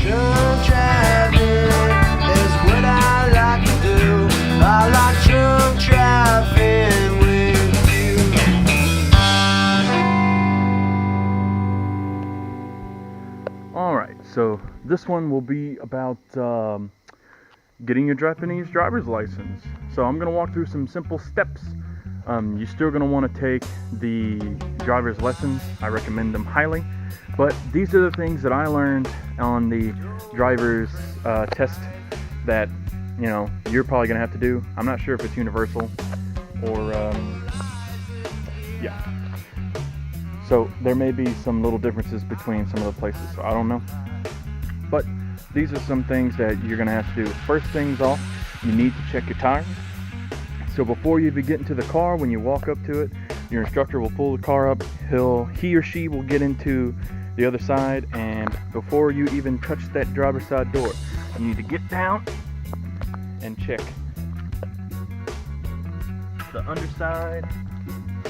Drunk driving is what I like to do. I like drunk driving with you. Alright, so this one will be about getting your Japanese driver's license. So I'm going to walk through some simple steps. You're still going to want to take the driver's lessons. I recommend them highly. But these are the things that I learned on the driver's test that, you know, you're probably going to have to do. I'm not sure if it's universal or, yeah. So there may be some little differences between some of the places, so I don't know. But these are some things that you're going to have to do. First things off, you need to check your tires. So before you even get into the car, when you walk up to it, your instructor will pull the car up. He or she will get into the other side, and before you even touch that driver's side door, you need to get down and check the underside,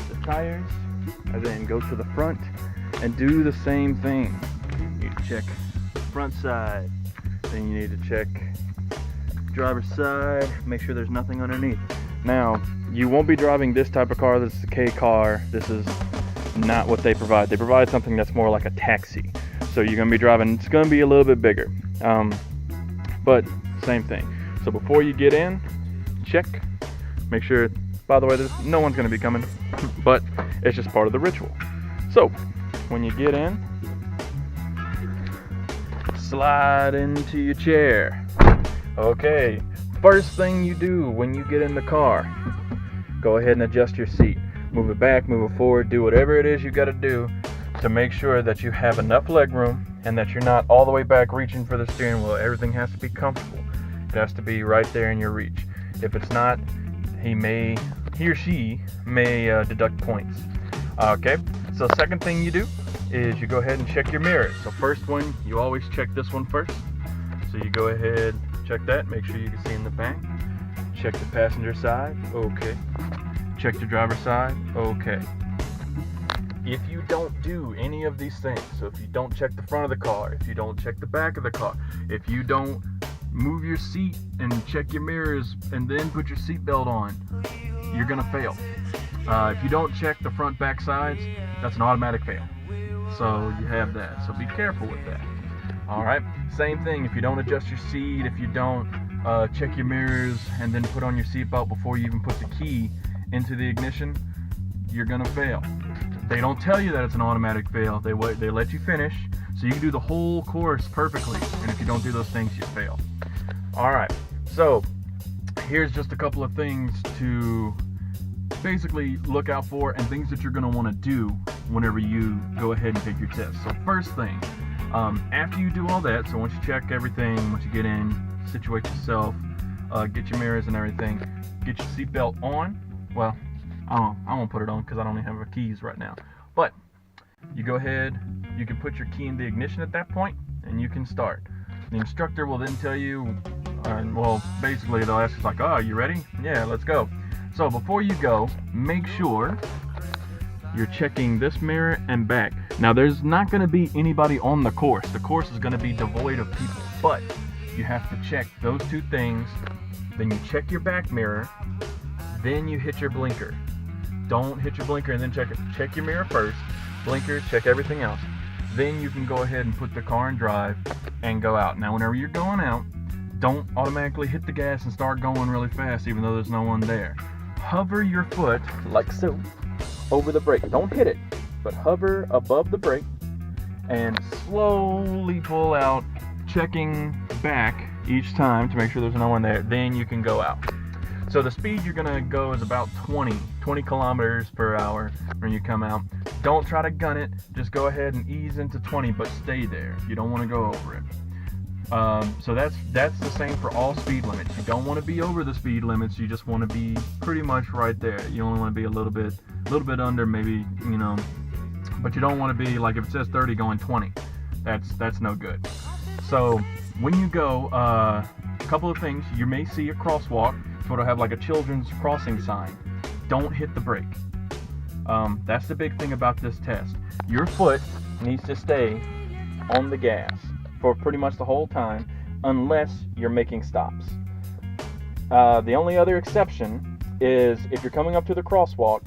the tires, and then go to the front and do the same thing. You need to check front side, then you need to check driver's side, make sure there's nothing underneath. Now, you won't be driving this type of car. This is a K car. This is not what they provide. They provide something that's more like a taxi. So you're going to be driving, it's going to be a little bit bigger. But same thing. So before you get in, check, make sure, by the way, no one's going to be coming, but it's just part of the ritual. So when you get in, slide into your chair. Okay, first thing you do when you get in the car, go ahead and adjust your seat. Move it back, move it forward, do whatever it is you got to do to make sure that you have enough leg room and that you're not all the way back reaching for the steering wheel. Everything has to be comfortable. It has to be right there in your reach. If it's not, he or she may deduct points. Okay, so second thing you do is you go ahead and check your mirrors. So first one, you always check this one first. So you go ahead, check that, make sure you can see in the back. Check the passenger side, okay. Check the driver's side, okay. If you don't do any of these things, so if you don't check the front of the car, if you don't check the back of the car, if you don't move your seat and check your mirrors and then put your seatbelt on, you're gonna fail. If you don't check the front back sides, that's an automatic fail. So you have that, so be careful with that. Alright, same thing, if you don't adjust your seat, if you don't check your mirrors and then put on your seatbelt before you even put the key into the ignition, you're gonna fail. They don't tell you that it's an automatic fail. They let you finish, so you can do the whole course perfectly, and if you don't do those things, you fail. Alright, so here's just a couple of things to basically look out for and things that you're going to want to do whenever you go ahead and take your test. So first thing, after you do all that, so once you check everything, once you get in, situate yourself, get your mirrors and everything, get your seatbelt on. Well, I won't put it on because I don't even have the keys right now. But you go ahead, you can put your key in the ignition at that point, and you can start. The instructor will then tell you, well, basically they'll ask you like, oh, you ready? Yeah, let's go. So before you go, make sure you're checking this mirror and back. Now there's not going to be anybody on the course. The course is going to be devoid of people, but you have to check those two things. Then you check your back mirror, then you hit your blinker. Don't hit your blinker and then check it. Check your mirror first, blinker, check everything else. Then you can go ahead and put the car in drive and go out. Now whenever you're going out, don't automatically hit the gas and start going really fast even though there's no one there. Hover your foot, like so, over the brake. Don't hit it, but hover above the brake and slowly pull out, checking back each time to make sure there's no one there. Then you can go out. So the speed you're gonna go is about 20 kilometers per hour when you come out. Don't try to gun it, just go ahead and ease into 20, but stay there. You don't want to go over it. So that's the same for all speed limits. You don't want to be over the speed limits. You just want to be pretty much right there. You only want to be a little bit under, maybe, you know, but you don't want to be like, if it says 30 going 20. That's no good. So when you go, a couple of things, you may see a crosswalk, sort of have like a children's crossing sign. Don't hit the brake. That's the big thing about this test. Your foot needs to stay on the gas. for pretty much the whole time, unless you're making stops. The only other exception is if you're coming up to the crosswalk,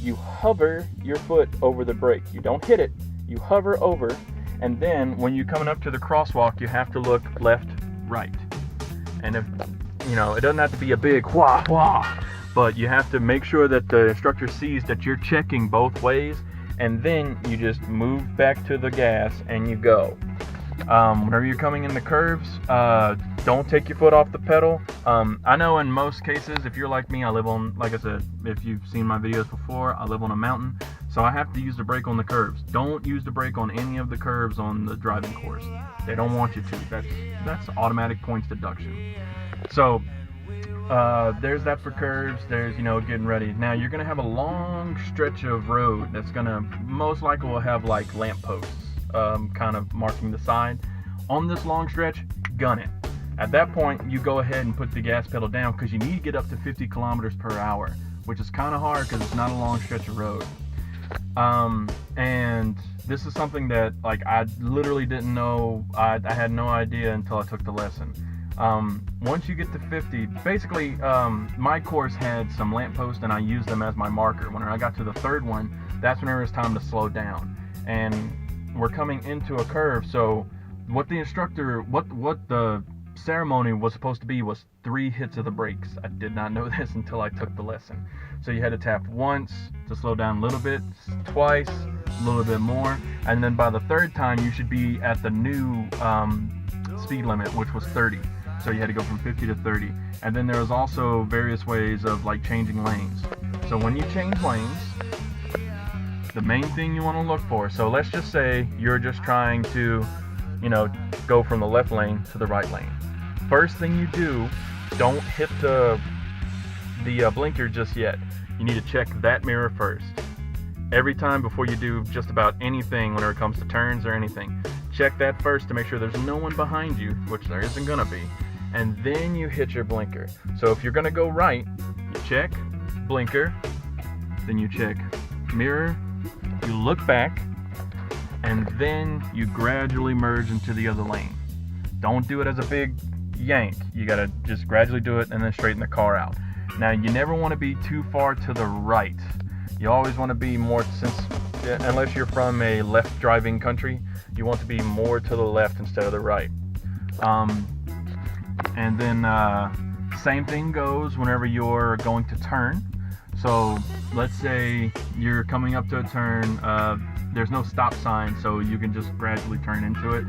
you hover your foot over the brake. You don't hit it, you hover over, and then when you're coming up to the crosswalk, you have to look left, right. And if, you know, it doesn't have to be a big wah, wah, but you have to make sure that the instructor sees that you're checking both ways, and then you just move back to the gas and you go. Whenever you're coming in the curves, don't take your foot off the pedal. I know in most cases, if you're like me, I live on, like I said, if you've seen my videos before, I live on a mountain, so I have to use the brake on the curves. Don't use the brake on any of the curves on the driving course. They don't want you to. That's automatic points deduction. So there's that for curves. There's, you know, getting ready. Now you're gonna have a long stretch of road that's gonna most likely will have like lampposts kind of marking the side. On this long stretch, gun it. At that point, you go ahead and put the gas pedal down because you need to get up to 50 kilometers per hour, which is kind of hard because it's not a long stretch of road. And this is something that, like, I literally didn't know. I had no idea until I took the lesson. Once you get to 50, basically, my course had some lampposts and I used them as my marker. When I got to the third one, that's whenever it's time to slow down. And we're coming into a curve, so what the instructor, what the ceremony was supposed to be was 3 hits of the brakes. I did not know this until I took the lesson. So you had to tap once to slow down a little bit, twice, a little bit more, and then by the third time you should be at the new speed limit, which was 30. So you had to go from 50 to 30. And then there was also various ways of like changing lanes. So when you change lanes, the main thing you want to look for, so let's just say you're just trying to, you know, go from the left lane to the right lane. First thing you do, don't hit the blinker just yet. You need to check that mirror first. Every time before you do just about anything whenever it comes to turns or anything, check that first to make sure there's no one behind you, which there isn't gonna be, and then you hit your blinker. So if you're gonna go right, you check blinker, then you check mirror, you look back, and then you gradually merge into the other lane. Don't do it as a big yank. You gotta just gradually do it and then straighten the car out. Now, you never want to be too far to the right. You always want to be more, unless you're from a left driving country, you want to be more to the left instead of the right. And then same thing goes whenever you're going to turn. So let's say you're coming up to a turn, there's no stop sign, so you can just gradually turn into it.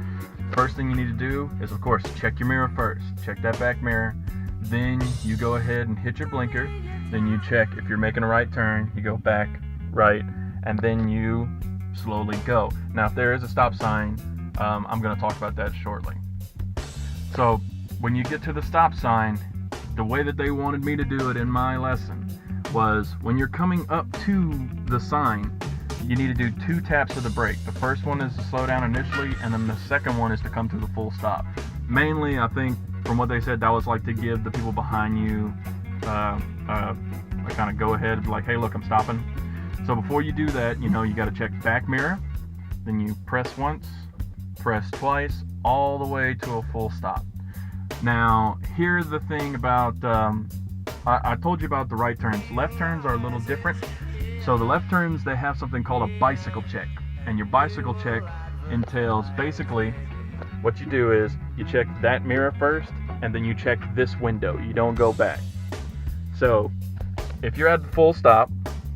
First thing you need to do is, of course, check your mirror first. Check that back mirror. Then you go ahead and hit your blinker. Then you check if you're making a right turn, you go back, right, and then you slowly go. Now, if there is a stop sign, I'm going to talk about that shortly. So when you get to the stop sign, the way that they wanted me to do it in my lesson was when you're coming up to the sign, you need to do 2 taps of the brake. The first one is to slow down initially, and then the second one is to come to the full stop. Mainly, I think, from what they said, that was like to give the people behind you a kind of go ahead, like, hey, look, I'm stopping. So before you do that, you know, you got to check back mirror, then you press once, press twice, all the way to a full stop. Now, here's the thing about, I told you about the right turns. Left turns are a little different. So the left turns, they have something called a bicycle check. And your bicycle check entails basically what you do is you check that mirror first, and then you check this window. You don't go back. So if you're at the full stop,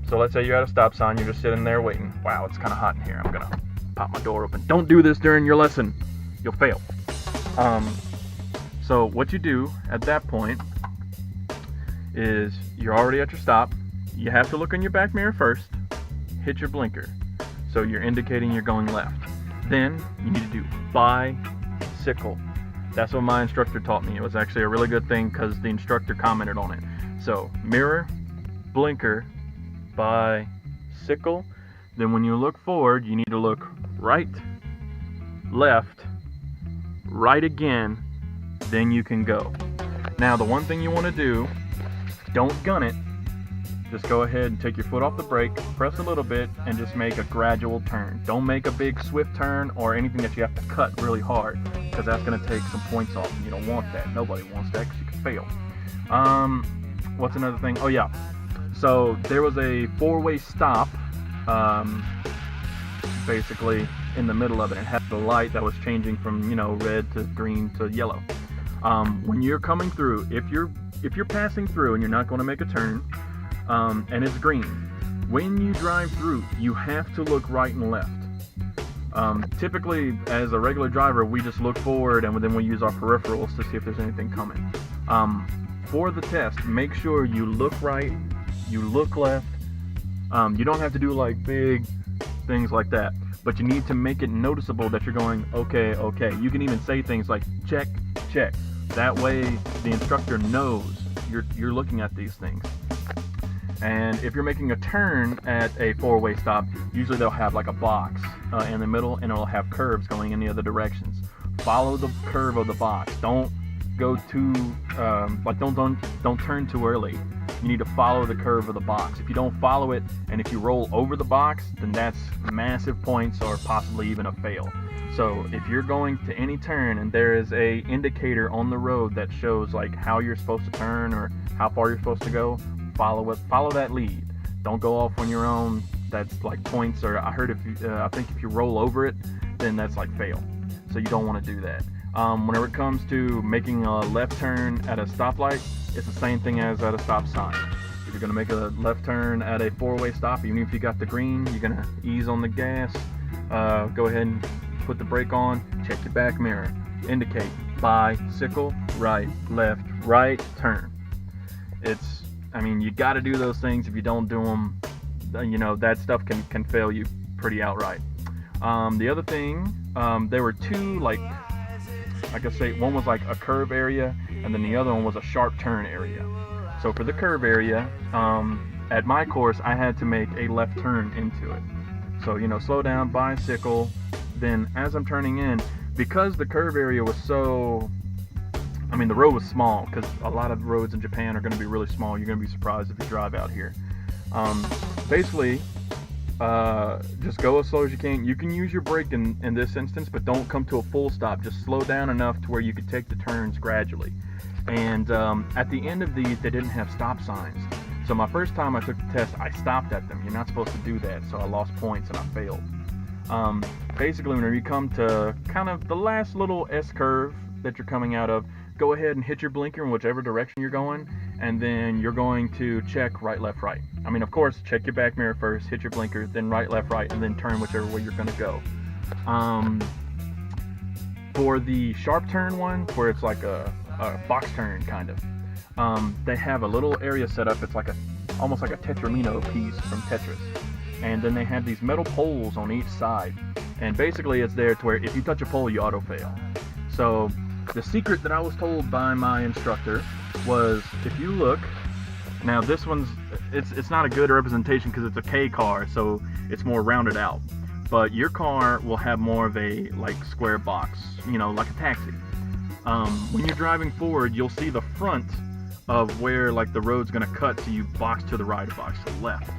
so let's say you're at a stop sign, you're just sitting there waiting. Wow, it's kind of hot in here. I'm going to pop my door open. Don't do this during your lesson. You'll fail. So what you do at that point is you're already at your stop. You have to look in your back mirror first, hit your blinker. So you're indicating you're going left. Then you need to do bicycle. That's what my instructor taught me. It was actually a really good thing because the instructor commented on it. So mirror, blinker, bicycle. Then when you look forward, you need to look right, left, right again, then you can go. Now, the one thing you want to do, don't gun it. Just go ahead and take your foot off the brake, press a little bit, and just make a gradual turn. Don't make a big swift turn or anything that you have to cut really hard. because that's going to take some points off. And you don't want that. Nobody wants that because you can fail. What's another thing? Oh yeah. So there was a 4-way stop, basically in the middle of it. It had the light that was changing from, you know, red to green to yellow. When you're coming through, if you're passing through and you're not going to make a turn, and it's green, when you drive through, you have to look right and left. Typically, as a regular driver, we just look forward and then we use our peripherals to see if there's anything coming. For the test, make sure you look right, you look left. You don't have to do like big things like that, but you need to make it noticeable that you're going, okay, okay. You can even say things like check, check. That way the instructor knows you're looking at these things. And if you're making a turn at a 4-way stop, usually they'll have like a box in the middle, and it'll have curves going in the other directions. Follow the curve of the box. Don't go too don't turn too early. You need to follow the curve of the box. If you don't follow it, and if you roll over the box, then that's massive points or possibly even a fail. So if you're going to any turn and there is a indicator on the road that shows like how you're supposed to turn or how far you're supposed to go, follow that lead. Don't go off on your own. That's like points, or I think if you roll over it, then that's like fail. So you don't want to do that. Whenever it comes to making a left turn at a stoplight, it's the same thing as at a stop sign. If you're going to make a left turn at a 4-way stop, even if you got the green, you're going to ease on the gas. Go ahead and put the brake on, check your back mirror, indicate bicycle, right, left, right, turn. You got to do those things. If you don't do them, you know, that stuff can fail you pretty outright. The other thing, there were two, like I say, one was like a curve area, and then the other one was a sharp turn area. So for the curve area, at my course, I had to make a left turn into it. So, you know, slow down, bicycle. Then as I'm turning in, because the curve area was the road was small, because a lot of roads in Japan are going to be really small. You're going to be surprised if you drive out here. Basically, just go as slow as you can. You can use your brake in this instance, but don't come to a full stop. Just slow down enough to where you could take the turns gradually. And at the end of these, they didn't have stop signs. So my first time I took the test, I stopped at them. You're not supposed to do that, so I lost points and I failed. Basically, whenever you come to kind of the last little S-curve that you're coming out of, go ahead and hit your blinker in whichever direction you're going, and then you're going to check right, left, right. Of course, check your back mirror first, hit your blinker, then right, left, right, and then turn whichever way you're going to go. For the sharp turn one, where it's like a box turn kind of, they have a little area set up. It's like almost like a Tetramino piece from Tetris. And then they have these metal poles on each side. And basically it's there to where if you touch a pole, you auto fail. So the secret that I was told by my instructor was, if you look, now this one's, it's not a good representation because it's a K car, so it's more rounded out. But your car will have more of a like square box, you know, like a taxi. When you're driving forward, you'll see the front of where like the road's gonna cut, so you box to the right or box to the left.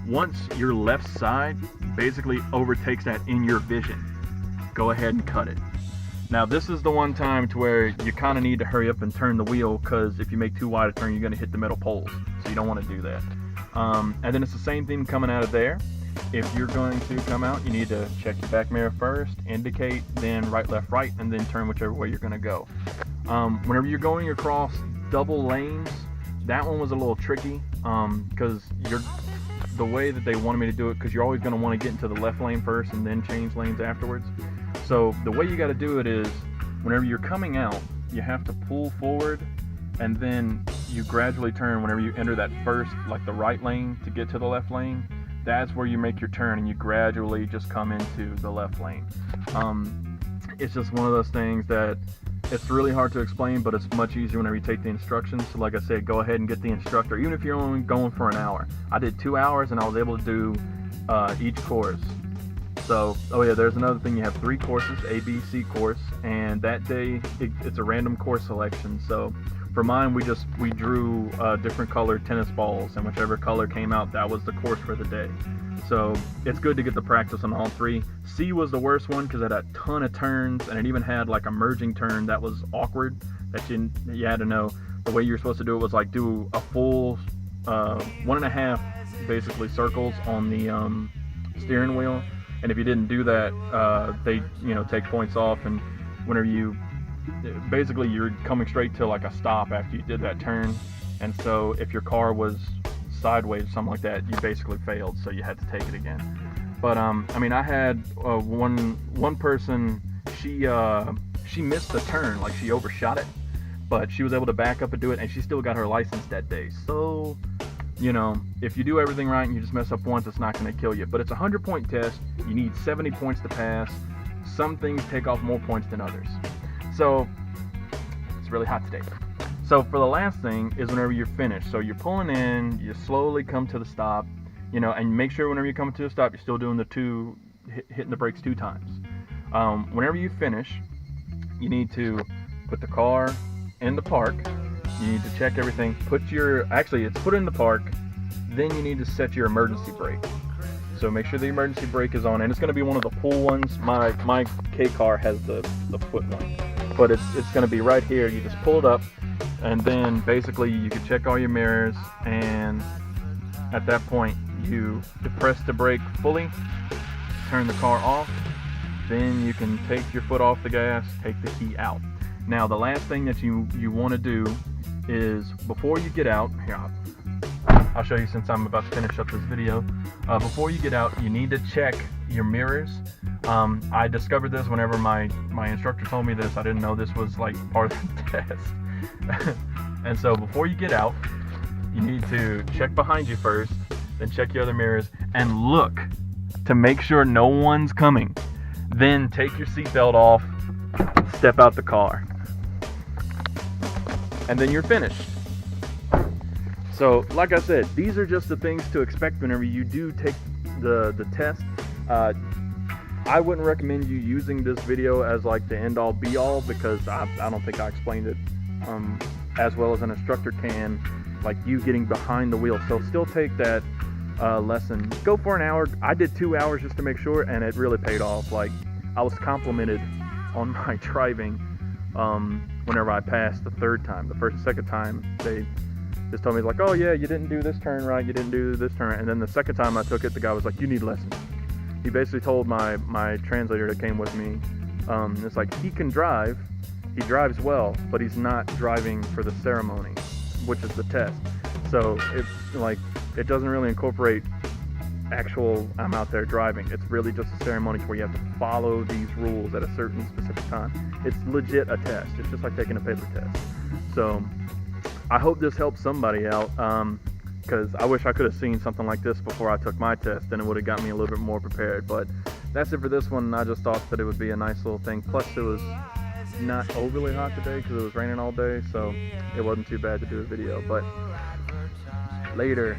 Once your left side basically overtakes that in your vision, go ahead and cut it. Now this is the one time to where you kind of need to hurry up and turn the wheel, because if you make too wide a turn, you're going to hit the metal poles, so you don't want to do that. And then it's the same thing coming out of there. If you're going to come out, you need to check your back mirror first, indicate, then right, left, right, and then turn whichever way you're going to go. Whenever you're going across double lanes, that one was a little tricky, because the way that they wanted me to do it, because you're always going to want to get into the left lane first and then change lanes afterwards. So the way you got to do it is, whenever you're coming out, you have to pull forward, and then you gradually turn whenever you enter that first, like the right lane to get to the left lane. That's where you make your turn, and you gradually just come into the left lane. It's just one of those things that it's really hard to explain, but it's much easier whenever you take the instructions. So like I said, go ahead and get the instructor, even if you're only going for an hour. I did 2 hours, and I was able to do each course. So, oh yeah, there's another thing. You have 3 courses, A, B, C course, and that day it's a random course selection. So For mine, we drew different colored tennis balls, and whichever color came out, that was the course for the day. So it's good to get the practice on all three. C was the worst one because it had a ton of turns, and it even had like a merging turn that was awkward. That you had to know the way you're supposed to do it was like do a full 1.5 basically circles on the steering wheel, and if you didn't do that, they take points off. And whenever you're coming straight to like a stop after you did that turn, and so if your car was sideways or something like that, you basically failed, so you had to take it again. But I mean, I had one person, she missed the turn, like she overshot it, but she was able to back up and do it, and she still got her license that day. So if you do everything right and you just mess up once, it's not going to kill you. But it's a 100-point test. You need 70 points to pass. Some things take off more points than others. So it's really hot today. So for the last thing is whenever you're finished. So you're pulling in, you slowly come to the stop, and make sure whenever you come to the stop, you're still doing hitting the brakes 2 times. Whenever you finish, you need to put the car in the park. You need to check everything. Put it in the park. Then you need to set your emergency brake. So make sure the emergency brake is on, and it's going to be one of the pull ones. My K car has the foot one, but it's going to be right here. You just pull it up, and then basically you can check all your mirrors, and at that point you depress the brake fully, turn the car off, then you can take your foot off the gas, take the key out. Now the last thing that you want to do is before you get out, here I'll show you since I'm about to finish up this video. Before you get out, you need to check your mirrors. I discovered this whenever my instructor told me this. I didn't know this was like part of the test. And so before you get out, you need to check behind you first, then check your other mirrors and look to make sure no one's coming. Then take your seatbelt off, step out the car, and then you're finished. So like I said, these are just the things to expect whenever you do take the test. I wouldn't recommend you using this video as like the end all be all, because I don't think I explained it as well as an instructor can, like you getting behind the wheel. So still take that lesson. Go for an hour. I did 2 hours just to make sure, and it really paid off. Like I was complimented on my driving whenever I passed the 3rd time. The first and 2nd time they just told me like, oh yeah, you didn't do this turn right, you didn't do this turn. And then the 2nd time I took it, the guy was like, you need lessons. He basically told my translator that came with me, it's like, he can drive, he drives well, but he's not driving for the ceremony, which is the test. So it's like, it doesn't really incorporate actual I'm out there driving. It's really just a ceremony where you have to follow these rules at a certain specific time. It's legit a test. It's just like taking a paper test. So I hope this helps somebody out, because I wish I could have seen something like this before I took my test, and it would have got me a little bit more prepared. But that's it for this one. I just thought that it would be a nice little thing. Plus it was not overly hot today because it was raining all day, so it wasn't too bad to do a video. But later.